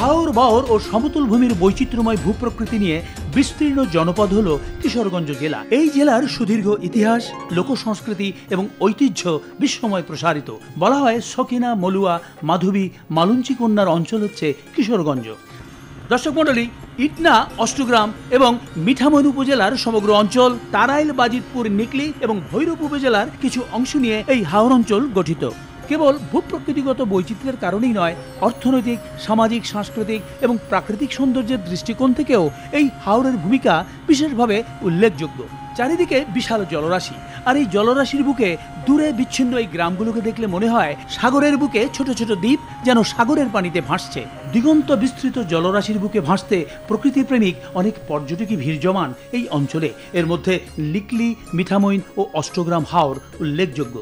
হাওর বাওর ও সমতল ভূমির বৈচিত্র্যময় ভূপ্রকৃতি নিয়ে বিস্তীর্ণ জনপদ হল কিশোরগঞ্জ জেলা। এই জেলার সুদীর্ঘ ইতিহাস, লোকসংস্কৃতি এবং ঐতিহ্য বিশ্বময় প্রসারিত। বলা হয় সকিনা, মলুয়া, মাধবী, মালঞ্চি কন্যার অঞ্চল হচ্ছে কিশোরগঞ্জ। দর্শক মণ্ডলী, ইটনা, অষ্টগ্রাম এবং মিঠামইন উপজেলার সমগ্র অঞ্চল, তারাইল, বাজিতপুর, নিকলি এবং ভৈরব উপজেলার কিছু অংশ নিয়ে এই হাওর অঞ্চল গঠিত। কেবল ভূপ্রকৃতিগত বৈচিত্র্যের কারণেই নয়, অর্থনৈতিক, সামাজিক, সাংস্কৃতিক এবং প্রাকৃতিক সৌন্দর্যের দৃষ্টিকোণ থেকেও এই হাওরের ভূমিকা বিশেষভাবে উল্লেখযোগ্য। চারিদিকে বিশাল জলরাশি, আর এই জলরাশির বুকে দূরে বিচ্ছিন্ন এই গ্রামগুলোকে দেখলে মনে হয় সাগরের বুকে ছোট ছোট দ্বীপ যেন সাগরের পানিতে ভাসছে। দিগন্ত বিস্তৃত জলরাশির বুকে ভাসতে প্রকৃতিপ্রেমিক অনেক পর্যটকই ভিড় জমান এই অঞ্চলে। এর মধ্যে লিকলি, মিঠামইন ও অষ্টগ্রাম হাওর উল্লেখযোগ্য।